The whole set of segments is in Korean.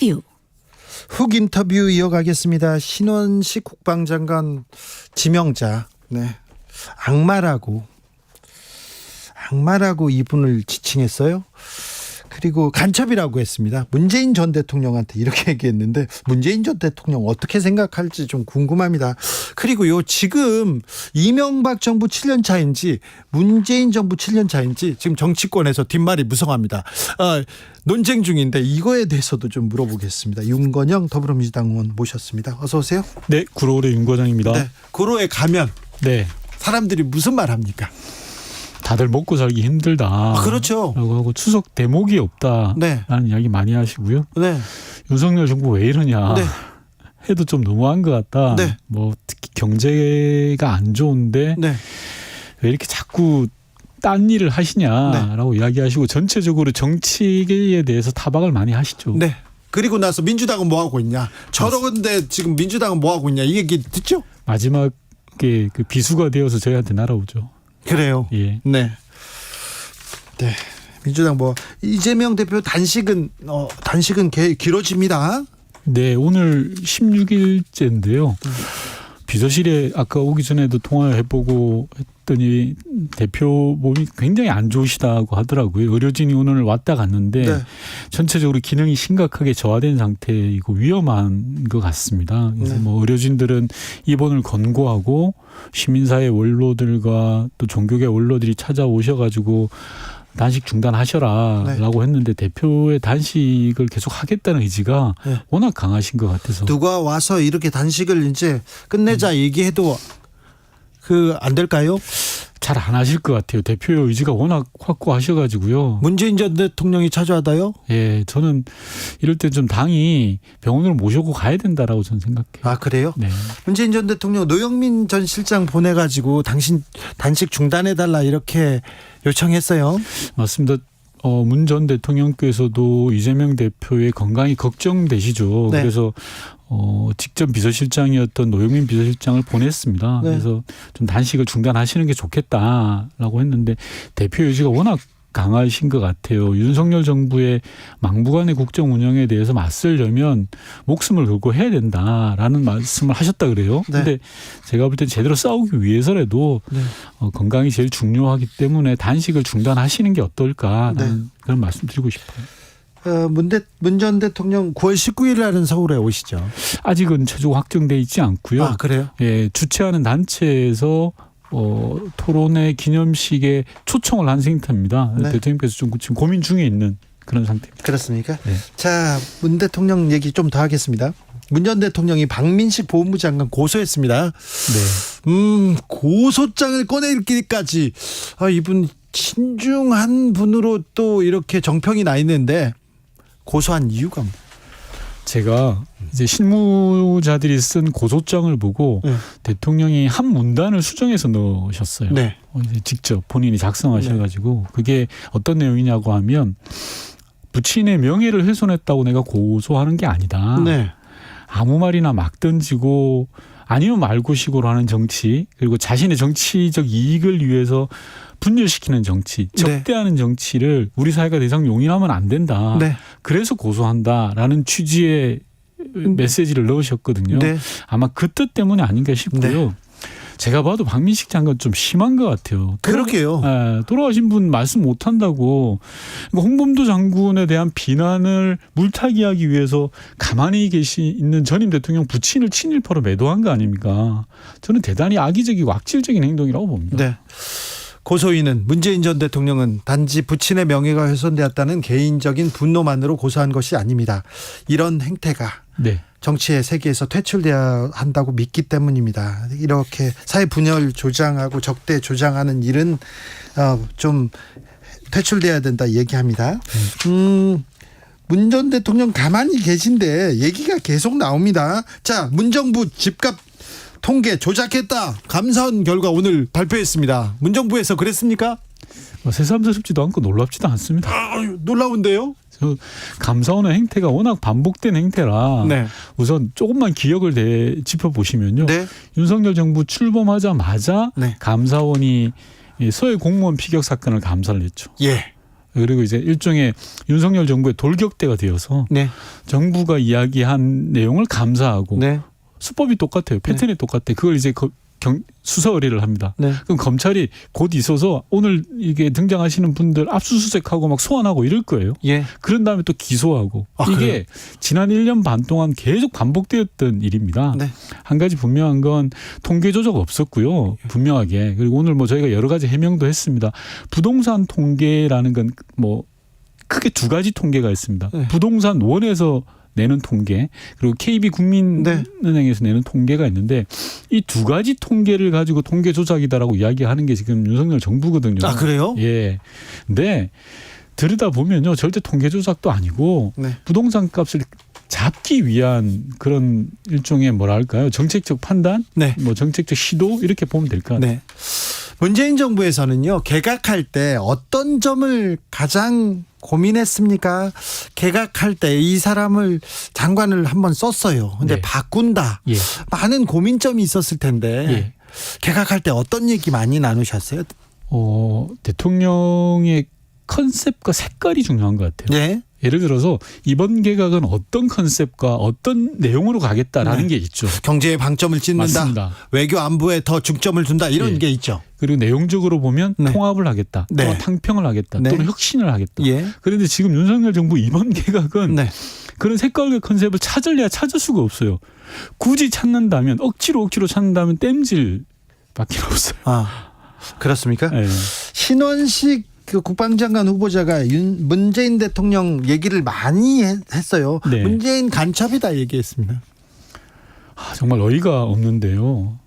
인터뷰. 훅 인터뷰 이어가겠습니다. 신원식 국방장관 지명자, 악마라고 이분을 지칭했어요. 그리고 간첩이라고 했습니다. 문재인 전 대통령한테 이렇게 얘기했는데 문재인 전 대통령 어떻게 생각할지 좀 궁금합니다. 그리고요, 지금 이명박 정부 7년 차인지 문재인 정부 7년 차인지 지금 정치권에서 뒷말이 무성합니다. 논쟁 중인데 이거에 대해서도 좀 물어보겠습니다. 윤건영 더불어민주당 의원 모셨습니다. 어서 오세요. 네, 구로의 윤건영입니다. 네, 구로에 가면 네, 사람들이 무슨 말 합니까? 다들 먹고 살기 힘들다. 그렇죠. 라고 하고 추석 대목이 없다라는 네. 이야기 많이 하시고요. 네. 윤석열 정부 왜 이러냐. 네. 해도 좀 너무한 것 같다. 네. 뭐 특히 경제가 안 좋은데 네. 왜 이렇게 자꾸 딴 일을 하시냐라고 이야기하시고 전체적으로 정치계에 대해서 타박을 많이 하시죠. 네. 그리고 나서 민주당은 뭐 하고 있냐? 저러는데 지금 민주당은 뭐 하고 있냐? 이 얘기 듣죠? 마지막에 그 비수가 되어서 저희한테 날아오죠. 그래요. 예. 네. 네. 민주당 이재명 대표 단식은 길어집니다. 네, 오늘 16일째인데요. 비서실에 아까 오기 전에도 통화를 해보고 했더니 대표 몸이 굉장히 안 좋으시다고 하더라고요. 의료진이 오늘 왔다 갔는데 네. 전체적으로 기능이 심각하게 저하된 상태이고 위험한 것 같습니다. 그래서 뭐 의료진들은 입원을 권고하고 시민사회 원로들과 또 종교계 원로들이 찾아오셔가지고 단식 중단하셔라라고 했는데 대표의 단식을 계속 하겠다는 의지가 워낙 강하신 것 같아서 누가 와서 이렇게 단식을 이제 끝내자 얘기해도 안 될까요? 잘 안 하실 것 같아요. 대표의 의지가 워낙 확고하셔가지고요. 문재인 전 대통령이 찾아와다요? 예, 저는 이럴 때 좀 당이 병원으로 모셔고 가야 된다라고 저는 생각해요. 아, 그래요? 네. 문재인 전 대통령 노영민 전 실장 보내가지고 당신 단식 중단해달라 이렇게 요청했어요. 맞습니다. 문 전 대통령께서도 이재명 대표의 건강이 걱정되시죠. 네. 그래서 직접 비서실장이었던 노영민 비서실장을 보냈습니다. 네. 그래서 좀 단식을 중단하시는 게 좋겠다라고 했는데 대표 의지가 워낙 강하신 것 같아요. 윤석열 정부의 막무가내 국정 운영에 대해서 맞서려면 목숨을 걸고 해야 된다라는 말씀을 하셨다 그래요. 그런데 네. 제가 볼 때 제대로 싸우기 위해서라도 건강이 제일 중요하기 때문에 단식을 중단하시는 게 어떨까라는 그런 말씀 드리고 싶어요. 문 전 대통령 9월 19일 날은 서울에 오시죠. 아직은 최종 확정돼 있지 않고요. 아, 그래요? 예, 주최하는 단체에서 토론회 기념식에 초청을 한 상태입니다. 네. 대통령께서 지금 고민 중에 있는 그런 상태입니다. 그렇습니까? 네. 자, 문 대통령 얘기 좀 더 하겠습니다. 문 전 대통령이 박민식 법무부 장관 고소했습니다. 네. 고소장을 꺼내기까지 이분 신중한 분으로 또 이렇게 정평이 나 있는데 고소한 이유가 뭐? 제가 이제 실무자들이 쓴 고소장을 보고 대통령이 한 문단을 수정해서 넣으셨어요. 네. 이제 직접 본인이 작성하셔가지고 그게 어떤 내용이냐고 하면 부친의 명예를 훼손했다고 내가 고소하는 게 아니다. 네. 아무 말이나 막 던지고 아니면 말고식으로 하는 정치 그리고 자신의 정치적 이익을 위해서 분열시키는 정치, 적대하는 정치를 우리 사회가 더 이상 용인하면 안 된다. 네. 그래서 고소한다라는 취지의 메시지를 넣으셨거든요. 네. 아마 그 뜻 때문이 아닌가 싶고요. 제가 봐도 박민식 장관 좀 심한 것 같아요. 그러게요. 돌아가신 분 말씀 못한다고 홍범도 장군에 대한 비난을 물타기하기 위해서 가만히 있는 전임 대통령 부친을 친일파로 매도한 거 아닙니까? 저는 대단히 악의적이고 악질적인 행동이라고 봅니다. 네. 고소인은 문재인 전 대통령은 단지 부친의 명예가 훼손되었다는 개인적인 분노만으로 고소한 것이 아닙니다. 이런 행태가 정치의 세계에서 퇴출돼야 한다고 믿기 때문입니다. 이렇게 사회 분열 조장하고 적대 조장하는 일은 좀 퇴출돼야 된다 얘기합니다. 문 전 대통령 가만히 계신데 얘기가 계속 나옵니다. 자, 문정부 집값 통계 조작했다. 감사원 결과 오늘 발표했습니다. 문정부에서 그랬습니까? 새삼스럽지도 않고 놀랍지도 않습니다. 놀라운데요? 감사원의 행태가 워낙 반복된 행태라 우선 조금만 기억을 짚어보시면요. 윤석열 정부 출범하자마자 감사원이 서해 공무원 피격 사건을 감사를 했죠. 그리고 이제 일종의 윤석열 정부의 돌격대가 되어서 네. 정부가 이야기한 내용을 감사하고 네. 수법이 똑같아요. 패턴이 똑같아요. 그걸 이제 수사 의뢰를 합니다. 네. 그럼 검찰이 곧 있어서 오늘 이게 등장하시는 분들 압수수색하고 막 소환하고 이럴 거예요. 예. 그런 다음에 또 기소하고. 이게 그래요? 지난 1년 반 동안 계속 반복되었던 일입니다. 네. 한 가지 분명한 건 통계 조작 없었고요. 분명하게. 그리고 오늘 뭐 저희가 여러 가지 해명도 했습니다. 부동산 통계라는 건 뭐 크게 두 가지 통계가 있습니다. 네. 부동산 원에서 내는 통계 그리고 KB국민은행에서 내는 통계가 있는데 이 두 가지 통계를 가지고 통계 조작이다라고 이야기하는 게 지금 윤석열 정부거든요. 아, 그래요? 예. 근데 들여다 보면요, 절대 통계 조작도 아니고 네. 부동산 값을 잡기 위한 그런 일종의 뭐랄까요, 정책적 판단, 네. 뭐 정책적 시도 이렇게 보면 될 것 같아요. 네. 문재인 정부에서는요, 개각할 때 어떤 점을 가장 고민했습니까? 개각할 때 이 사람을 장관을 한번 썼어요. 근데 네. 바꾼다. 예. 많은 고민점이 있었을 텐데 예. 개각할 때 어떤 얘기 많이 나누셨어요? 대통령의 컨셉과 색깔이 중요한 것 같아요. 네. 예를 들어서 이번 개각은 어떤 컨셉과 어떤 내용으로 가겠다라는 네. 게 있죠. 경제에 방점을 찍는다. 맞습니다. 외교 안보에 더 중점을 둔다. 이런 예. 게 있죠. 그리고 내용적으로 보면 네. 통합을 하겠다. 네. 또는 탕평을 하겠다. 네. 또는 혁신을 하겠다. 예. 그런데 지금 윤석열 정부 이번 개각은 네. 그런 색깔과 컨셉을 찾을 수가 없어요. 굳이 찾는다면 억지로 찾는다면 땜질 밖에 없어요. 아, 그렇습니까? 네. 신원식 그 국방장관 후보자가 문재인 대통령 얘기를 많이 했어요. 네. 문재인 간첩이다 얘기했습니다. 정말 어이가 없는데요.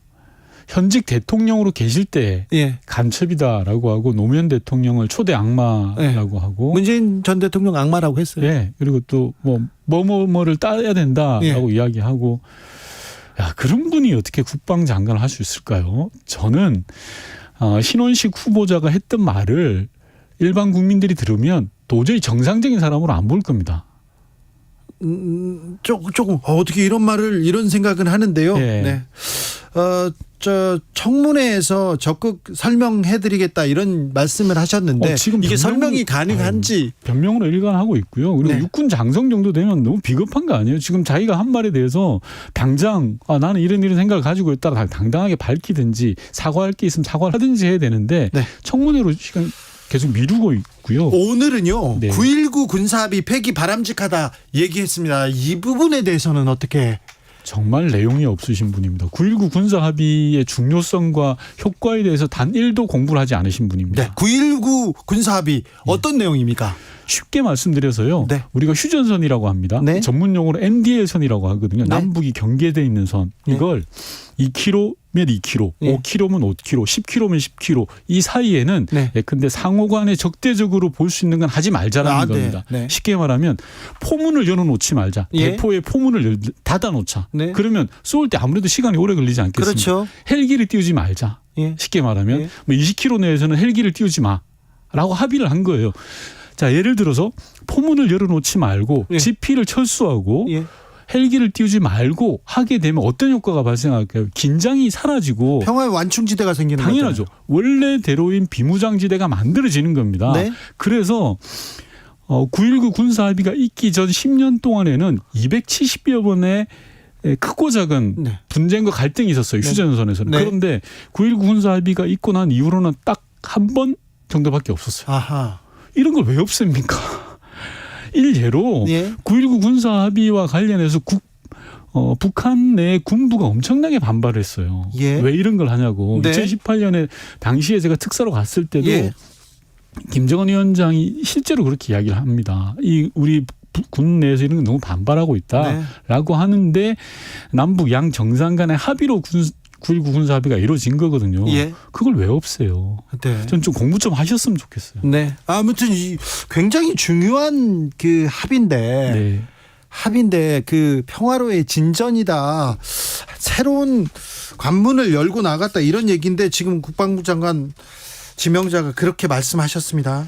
현직 대통령으로 계실 때 예. 간첩이다라고 하고 노무현 대통령을 초대 악마라고 하고 문재인 전 대통령 악마라고 했어요. 예. 그리고 또 뭐를 따야 된다라고 이야기하고 야, 그런 분이 어떻게 국방장관을 할 수 있을까요? 저는 신원식 후보자가 했던 말을 일반 국민들이 들으면 도저히 정상적인 사람으로 안 볼 겁니다. 조금 어떻게 이런 생각은 하는데요. 예. 네. 청문회에서 적극 설명해드리겠다 이런 말씀을 하셨는데 지금 이게 설명이 가능한지 변명으로 일관하고 있고요. 그리고 네. 육군 장성 정도 되면 너무 비겁한 거 아니에요? 지금 자기가 한 말에 대해서 당장 나는 이런 생각을 가지고 있다 당당하게 밝히든지 사과할 게 있으면 사과를 하든지 해야 되는데 네. 청문회로 시간 계속 미루고 있고요. 오늘은요. 네. 9.19 군사합의 폐기 바람직하다 얘기했습니다. 이 부분에 대해서는 어떻게? 정말 내용이 없으신 분입니다. 9.19 군사합의의 중요성과 효과에 대해서 단 1도 공부를 하지 않으신 분입니다. 네. 9.19 군사합의 어떤 내용입니까? 쉽게 말씀드려서요. 네. 우리가 휴전선이라고 합니다. 네. 전문용어로 NDL선이라고 하거든요. 네. 남북이 경계돼 있는 선. 이걸 2km면 2km, 네. 5km면 5km, 10km면 10km 이 사이에는 네. 근데 상호간에 적대적으로 볼 수 있는 건 하지 말자라는 겁니다. 네. 네. 쉽게 말하면 포문을 열어놓지 말자. 예. 대포의 포문을 닫아놓자. 네. 그러면 쏠 때 아무래도 시간이 오래 걸리지 않겠습니까? 그렇죠. 헬기를 띄우지 말자. 예. 쉽게 말하면 예. 20km 내에서는 헬기를 띄우지 마라고 합의를 한 거예요. 자, 예를 들어서 포문을 열어놓지 말고 예. 지피를 철수하고 예. 헬기를 띄우지 말고 하게 되면 어떤 효과가 발생할까요? 긴장이 사라지고 평화의 완충지대가 생기는 거죠. 당연하죠. 원래대로인 비무장지대가 만들어지는 겁니다. 네. 그래서 9.19 군사합의가 있기 전 10년 동안에는 270여 번의 크고 작은 네. 분쟁과 갈등이 있었어요. 네. 휴전선에서는. 네. 그런데 9.19 군사합의가 있고 난 이후로는 딱 한 번 정도밖에 없었어요. 아하. 이런 걸 왜 없앱니까? 일례로 예. 9.19 군사합의와 관련해서 북한 내 군부가 엄청나게 반발했어요. 예. 왜 이런 걸 하냐고. 네. 2018년에 당시에 제가 특사로 갔을 때도 예. 김정은 위원장이 실제로 그렇게 이야기를 합니다. 우리 군 내에서 이런 건 너무 반발하고 있다라고 하는데 남북 양 정상 간의 합의로 9.19 군사합의가 이루어진 거거든요. 예. 그걸 왜 없애요? 네. 전 좀 공부 좀 하셨으면 좋겠어요. 네. 아무튼 굉장히 중요한 그 네. 합의인데 그 평화로의 진전이다. 새로운 관문을 열고 나갔다 이런 얘기인데 지금 국방부 장관 지명자가 그렇게 말씀하셨습니다.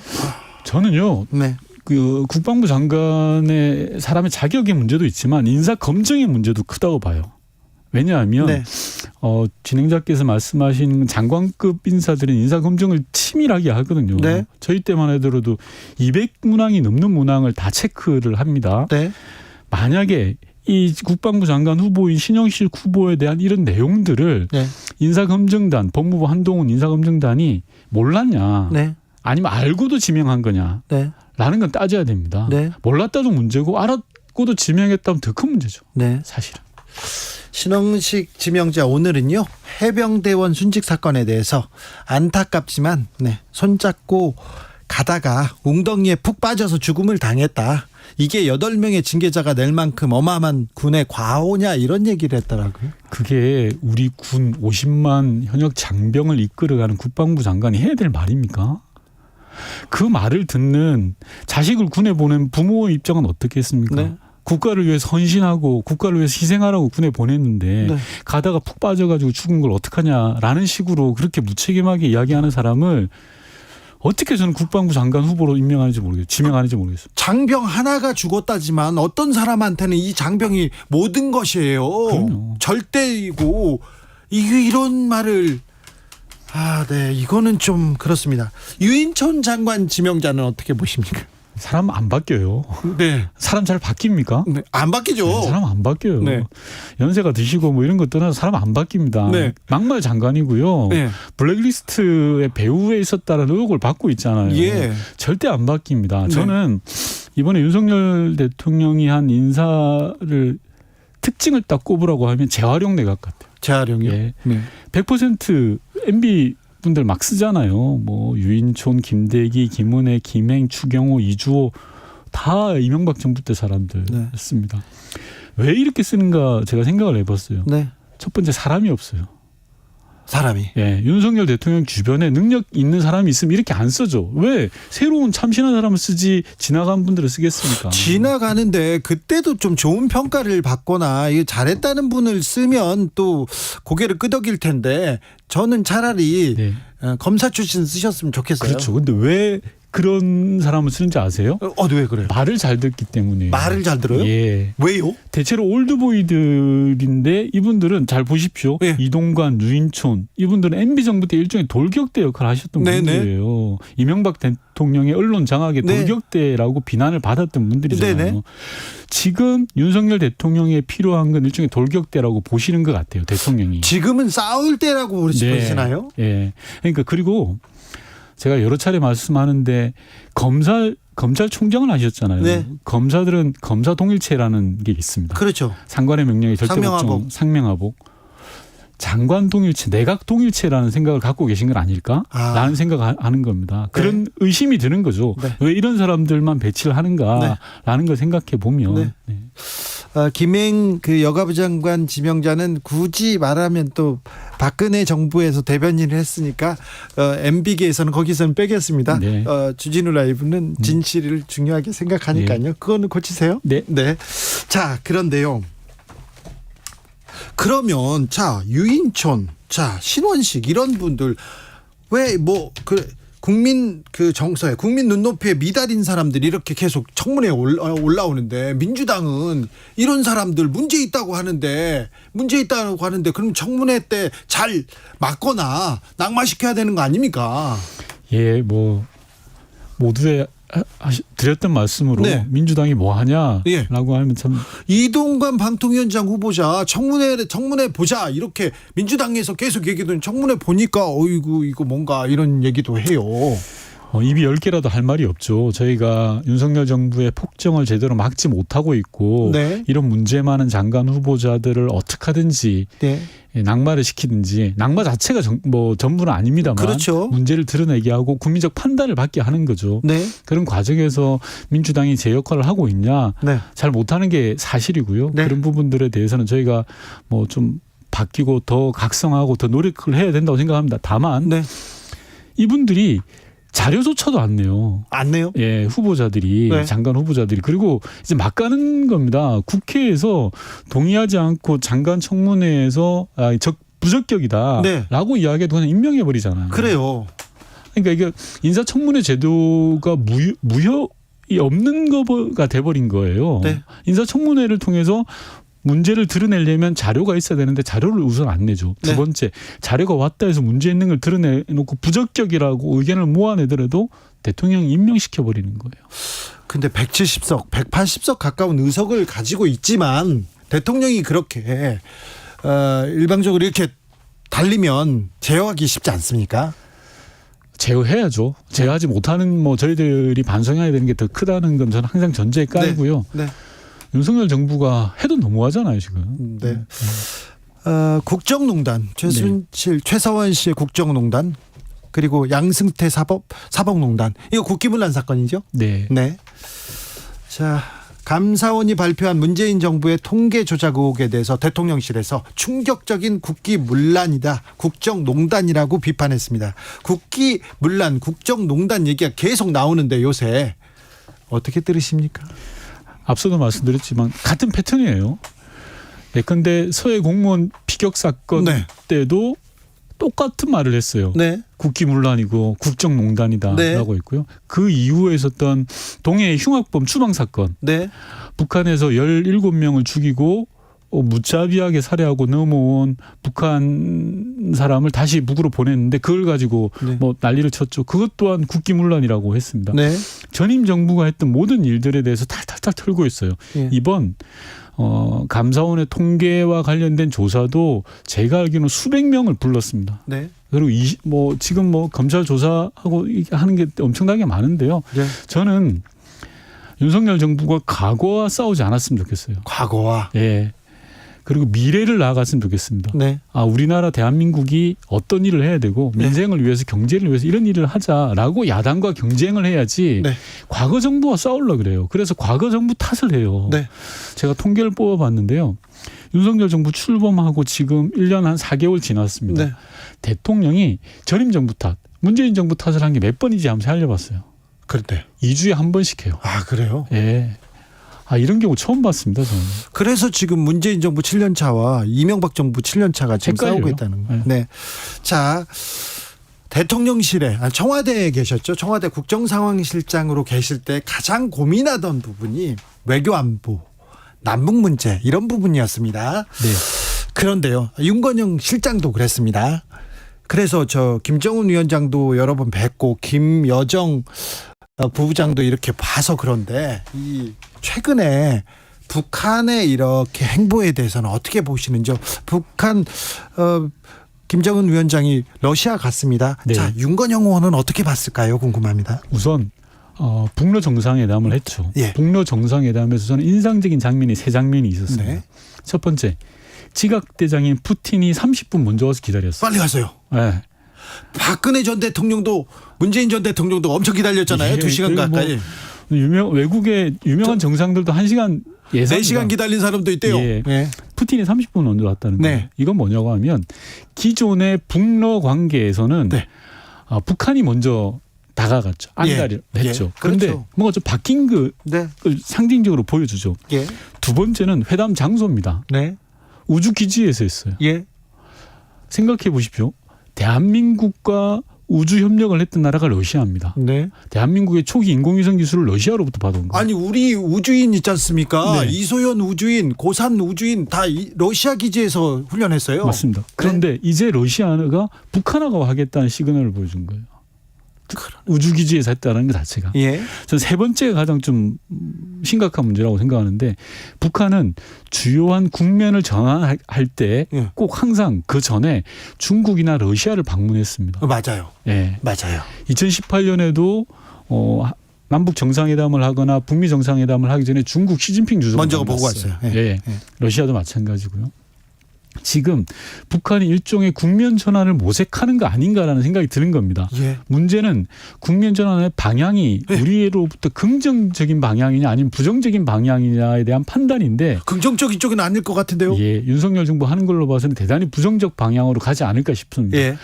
저는요. 네. 그 국방부 장관의 사람의 자격의 문제도 있지만 인사 검증의 문제도 크다고 봐요. 왜냐하면 네. 진행자께서 말씀하신 장관급 인사들은 인사검증을 치밀하게 하거든요. 네. 저희 때만 해도 200문항이 넘는 문항을 다 체크를 합니다. 네. 만약에 이 국방부 장관 후보인 신영식 후보에 대한 이런 내용들을 네. 인사검증단, 법무부 한동훈 인사검증단이 몰랐냐, 네. 아니면 알고도 지명한 거냐, 네. 라는 건 따져야 됩니다. 네. 몰랐다도 문제고 알았고도 지명했다면 더 큰 문제죠. 네. 사실은. 신영식 지명자 오늘은요 해병대원 순직 사건에 대해서 안타깝지만 손잡고 가다가 웅덩이에 푹 빠져서 죽음을 당했다. 이게 8명의 징계자가 낼 만큼 어마어마한 군의 과오냐 이런 얘기를 했더라고요. 그게 우리 군 50만 현역 장병을 이끌어가는 국방부 장관이 해야 될 말입니까? 그 말을 듣는 자식을 군에 보낸 부모의 입장은 어떻겠습니까? 네. 국가를 위해서 헌신하고 국가를 위해서 희생하라고 군에 보냈는데 네. 가다가 푹 빠져가지고 죽은 걸 어떡하냐라는 식으로 그렇게 무책임하게 이야기하는 사람을 어떻게 저는 국방부 장관 후보로 임명하는지 모르겠어요. 지명하는지 모르겠어요. 장병 하나가 죽었다지만 어떤 사람한테는 이 장병이 모든 것이에요. 그럼요. 절대이고 이런 말을 네, 이거는 좀 그렇습니다. 유인촌 장관 지명자는 어떻게 보십니까? 사람 안 바뀌어요. 네. 사람 잘 바뀝니까? 네, 안 바뀌죠. 네, 사람 안 바뀌어요. 네. 연세가 드시고 뭐 이런 것 떠나서 사람 안 바뀝니다. 네. 막말 장관이고요. 네. 블랙리스트에 배후에 있었다는 의혹을 받고 있잖아요. 예. 절대 안 바뀝니다. 네. 저는 이번에 윤석열 대통령이 한 인사를 특징을 딱 꼽으라고 하면 재활용 내각 같아요. 재활용이요? 예. 네. 100% MB 분들 막 쓰잖아요. 뭐 유인촌, 김대기, 김은혜, 김행, 추경호, 이주호 다 이명박 정부 때 사람들였습니다. 왜 이렇게 쓰는가 제가 생각을 해봤어요. 네. 첫 번째 사람이 없어요. 사람이. 예, 윤석열 대통령 주변에 능력 있는 사람이 있으면 이렇게 안 쓰죠. 왜 새로운 참신한 사람을 쓰지 지나간 분들을 쓰겠습니까? 지나가는데 그때도 좀 좋은 평가를 받거나 이거 잘했다는 분을 쓰면 또 고개를 끄덕일 텐데 저는 차라리 네. 검사 출신 쓰셨으면 좋겠어요. 그렇죠. 근데 왜 그런 사람을 쓰는지 아세요? 왜 그래요? 말을 잘 듣기 때문에. 말을 잘 들어요? 예. 왜요? 대체로 올드보이들인데 이분들은 잘 보십시오. 예. 이동관, 유인촌 이분들은 MB 정부 때 일종의 돌격대 역할을 하셨던 네네. 분들이에요. 이명박 대통령의 언론 장악에 네. 돌격대라고 비난을 받았던 분들이잖아요. 네네. 지금 윤석열 대통령에 필요한 건 일종의 돌격대라고 보시는 것 같아요. 대통령이. 지금은 싸울 때라고 보시나요? 예. 그러니까 그리고 제가 여러 차례 말씀하는데 검찰총장을 하셨잖아요. 네. 검사들은 검사 동일체라는 게 있습니다. 그렇죠. 상관의 명령에 절대복종, 상명하복. 장관 동일체, 내각 동일체라는 생각을 갖고 계신 건 아닐까라는 생각을 하는 겁니다. 그런 의심이 드는 거죠. 네. 왜 이런 사람들만 배치를 하는가라는 걸 생각해 보면. 네. 네. 김행 여가부 장관 지명자는 굳이 말하면 또 박근혜 정부에서 대변인을 했으니까 MB계에서는 거기서는 빼겠습니다. 네. 주진우 라이브는 진실을 중요하게 생각하니까요. 그거는 고치세요. 네. 네. 자, 그런데요. 그러면 유인촌, 신원식 이런 분들 왜 국민 정서에 국민 눈높이에 미달인 사람들이 이렇게 계속 청문회에 올라오는데 민주당은 이런 사람들 문제 있다고 하는데 그럼 청문회 때 잘 막거나 낙마시켜야 되는 거 아닙니까? 예, 모두의 드렸던 말씀으로 네. 민주당이 뭐 하냐라고 하면 참 이동관 방통위원장 후보자 청문회 보자 이렇게 민주당에서 계속 얘기하던 청문회 보니까 어이구 이거 뭔가 이런 얘기도 해요. 입이 10개라도 할 말이 없죠. 저희가 윤석열 정부의 폭정을 제대로 막지 못하고 있고 네. 이런 문제 많은 장관 후보자들을 어떻게 하든지 네. 낙마를 시키든지 낙마 자체가 전부는 아닙니다만 그렇죠. 문제를 드러내게 하고 국민적 판단을 받게 하는 거죠. 네. 그런 과정에서 민주당이 제 역할을 하고 있냐 네. 잘 못하는 게 사실이고요. 네. 그런 부분들에 대해서는 저희가 좀 바뀌고 더 각성하고 더 노력을 해야 된다고 생각합니다. 다만 네. 이분들이 자료조차도 안 내요. 안 내요? 예, 후보자들이 네. 장관 후보자들이 그리고 이제 막 가는 겁니다. 국회에서 동의하지 않고 장관 청문회에서 부적격이다라고 네. 이야기해도 그냥 임명해 버리잖아요. 그래요. 그러니까 이게 인사청문회 제도가 무효이 없는 거가 돼버린 거예요. 네. 인사청문회를 통해서 문제를 드러내려면 자료가 있어야 되는데 자료를 우선 안 내죠. 두 네. 번째, 자료가 왔다 해서 문제 있는 걸 드러내놓고 부적격이라고 의견을 모아내더라도 대통령이 임명시켜버리는 거예요. 근데 170석, 180석 가까운 의석을 가지고 있지만 대통령이 그렇게 일방적으로 이렇게 달리면 제어하기 쉽지 않습니까? 제어해야죠. 제어하지 못하는 저희들이 반성해야 되는 게 더 크다는 건 저는 항상 전제에 깔고요. 네. 윤석열 정부가 해도 너무하잖아요 지금. 네. 국정농단 최순실, 최서원 씨의 국정농단 그리고 양승태 사법농단 이거 국기문란 사건이죠? 네. 네. 자, 감사원이 발표한 문재인 정부의 통계 조작 의혹에 대해서 대통령실에서 충격적인 국기문란이다, 국정농단이라고 비판했습니다. 국기문란, 국정농단 얘기가 계속 나오는데 요새 어떻게 들으십니까? 앞서도 말씀드렸지만 같은 패턴이에요. 예컨대 서해 공무원 피격 사건 네. 때도 똑같은 말을 했어요. 네. 국기문란이고 국정농단이다라고 네. 했고요. 그 이후에 있었던 동해 흉악범 추방 사건, 네. 북한에서 17명을 죽이고 무자비하게 살해하고 넘어온 북한 사람을 다시 북으로 보냈는데 그걸 가지고 네. 난리를 쳤죠. 그것 또한 국기문란이라고 했습니다. 네. 전임 정부가 했던 모든 일들에 대해서 탈탈탈 털고 있어요. 예. 이번 감사원의 통계와 관련된 조사도 제가 알기로는 수백 명을 불렀습니다. 네. 그리고 지금 검찰 조사하고 하는 게 엄청나게 많은데요. 네. 저는 윤석열 정부가 과거와 싸우지 않았으면 좋겠어요. 과거와. 예. 그리고 미래를 나아갔으면 좋겠습니다. 네. 우리나라 대한민국이 어떤 일을 해야 되고 민생을 위해서 경제를 위해서 이런 일을 하자라고 야당과 경쟁을 해야지 네. 과거 정부와 싸우려고 그래요. 그래서 과거 정부 탓을 해요. 네. 제가 통계를 뽑아봤는데요. 윤석열 정부 출범하고 지금 1년 한 4개월 지났습니다. 네. 대통령이 전임 정부 탓, 문재인 정부 탓을 한 게 몇 번인지 한번 살려봤어요. 그런데 2주에 한 번씩 해요. 아, 그래요? 예. 이런 경우 처음 봤습니다, 저는. 그래서 지금 문재인 정부 7년 차와 이명박 정부 7년 차가 지금 헷갈려요. 싸우고 있다는 거예요. 네. 자, 대통령실에 청와대에 계셨죠. 청와대 국정상황실장으로 계실 때 가장 고민하던 부분이 외교안보, 남북 문제 이런 부분이었습니다. 네. 그런데요, 윤건영 실장도 그랬습니다. 그래서 김정은 위원장도 여러 번 뵙고 김여정 부부장도 이렇게 봐서 그런데 이 최근에 북한의 이렇게 행보에 대해서는 어떻게 보시는지요? 북한 김정은 위원장이 러시아 갔습니다. 네. 자, 윤건영 의원은 어떻게 봤을까요? 궁금합니다. 우선 북러 정상회담을 했죠. 예. 북러 정상회담에서 저는 인상적인 장면이 세 장면이 있었습니다. 네. 첫 번째, 지각대장인 푸틴이 30분 먼저 와서 기다렸어요. 빨리 가세요. 네. 박근혜 전 대통령도 문재인 전 대통령도 엄청 기다렸잖아요. 예, 2시간 가까이. 외국의 유명한 정상들도 1시간 예상 4시간 기다린 사람도 있대요. 예. 네. 푸틴이 30분 먼저 왔다는 거예요. 네. 이건 뭐냐고 하면 기존의 북러 관계에서는 네. 북한이 먼저 다가갔죠. 안달을 했죠. 예. 그런데 그렇죠. 뭔가 좀 바뀐 네. 상징적으로 보여주죠. 예. 두 번째는 회담 장소입니다. 네. 우주 기지에서 했어요. 예. 생각해 보십시오. 대한민국과 우주 협력을 했던 나라가 러시아입니다. 네. 대한민국의 초기 인공위성 기술을 러시아로부터 받아온 거예요. 아니 우리 우주인 있지 않습니까? 네. 이소연 우주인, 고산 우주인 다 러시아 기지에서 훈련했어요. 맞습니다. 그런데 이제 러시아가 북한하고 하겠다는 시그널을 보여준 거예요. 우주 기지에서 했다는 것 자체가. 예. 저는 세 번째가 가장 좀 심각한 문제라고 생각하는데 북한은 주요한 국면을 전환할 때 꼭 예. 항상 그 전에 중국이나 러시아를 방문했습니다. 맞아요. 예. 맞아요. 2018년에도 남북 정상회담을 하거나 북미 정상회담을 하기 전에 중국 시진핑 주석을 먼저 보고 왔어요. 예. 예. 러시아도 마찬가지고요. 지금 북한이 일종의 국면 전환을 모색하는 거 아닌가라는 생각이 드는 겁니다. 예. 문제는 국면 전환의 방향이 예. 우리로부터 긍정적인 방향이냐 아니면 부정적인 방향이냐에 대한 판단인데 긍정적인 쪽은 아닐 것 같은데요. 예, 윤석열 정부 하는 걸로 봐서는 대단히 부정적 방향으로 가지 않을까 싶습니다. 예.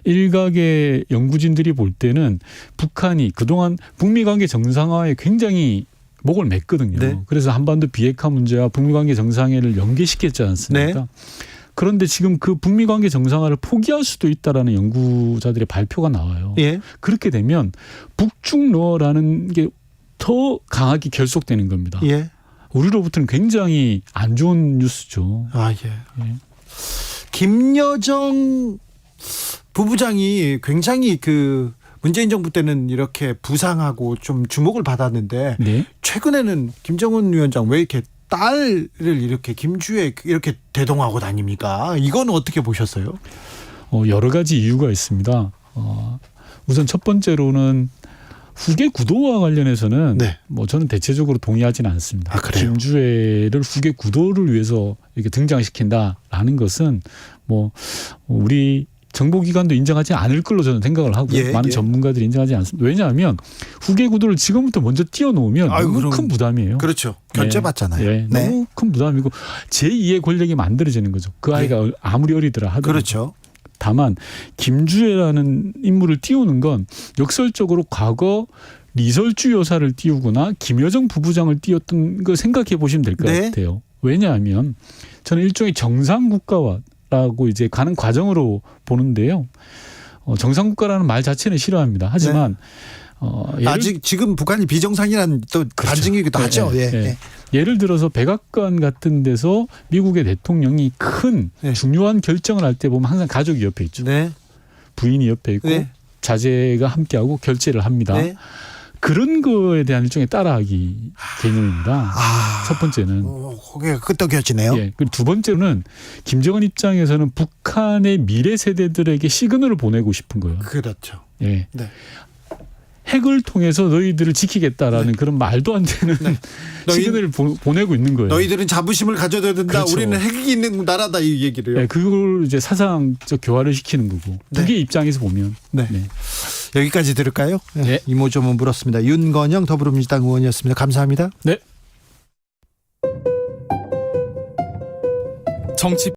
일각의 연구진들이 볼 때는 북한이 그동안 북미 관계 정상화에 굉장히 목을 맸거든요. 네. 그래서 한반도 비핵화 문제와 북미 관계 정상회를 연계시켰지 않습니까? 네. 그런데 지금 그 북미 관계 정상화를 포기할 수도 있다라는 연구자들의 발표가 나와요. 예. 그렇게 되면 북중러라는 게 더 강하게 결속되는 겁니다. 예. 우리로부터는 굉장히 안 좋은 뉴스죠. 아, 예. 예. 김여정 부부장이 굉장히 문재인 정부 때는 이렇게 부상하고 좀 주목을 받았는데 네. 최근에는 김정은 위원장 왜 이렇게 딸을 이렇게 김주에 이렇게 대동하고 다닙니까? 이건 어떻게 보셨어요? 여러 가지 이유가 있습니다. 우선 첫 번째로는 후계 구도와 관련해서는 네. 저는 대체적으로 동의하지는 않습니다. 아, 그래요? 김주애를 후계 구도를 위해서 이렇게 등장시킨다라는 것은 우리 정보기관도 인정하지 않을 걸로 저는 생각을 하고 많은 전문가들이 인정하지 않습니다. 왜냐하면 후계 구도를 지금부터 먼저 띄워놓으면 너무 큰 부담이에요. 그렇죠. 견제받잖아요. 네. 네. 너무 큰 부담이고 제2의 권력이 만들어지는 거죠. 그 아이가 아무리 어리더라 하더라도. 그렇죠. 다만 김주애라는 인물을 띄우는 건 역설적으로 과거 리설주 여사를 띄우거나 김여정 부부장을 띄웠던 거 생각해 보시면 될 것 같아요. 왜냐하면 저는 일종의 정상국가라고 이제 가는 과정으로 보는데요. 정상국가라는 말 자체는 싫어합니다. 하지만 아직 지금 북한이 비정상이라는 또 반증이기도 하죠. 예를 들어서 백악관 같은 데서 미국의 대통령이 큰 중요한 결정을 할 때 보면 항상 가족이 옆에 있죠. 부인이 옆에 있고 자제가 함께하고 결재를 합니다. 그런 거에 대한 일종의 따라하기 개념입니다. 첫 번째는. 그게 끄떡여지네요. 그리고 두 번째는 김정은 입장에서는 북한의 미래 세대들에게 시그널을 보내고 싶은 거예요. 그렇죠. 핵을 통해서 너희들을 지키겠다라는 그런 말도 안 되는 시그널을 보내고 있는 거예요. 너희들은 자부심을 가져야 된다. 그렇죠. 우리는 핵이 있는 나라다 이 얘기를요. 그걸 이제 사상적 교화를 시키는 거고. 북의 입장에서 보면. 여기까지 들을까요? 이모저모 물었습니다. 윤건영 더불어민주당 의원이었습니다. 감사합니다. 네. 정치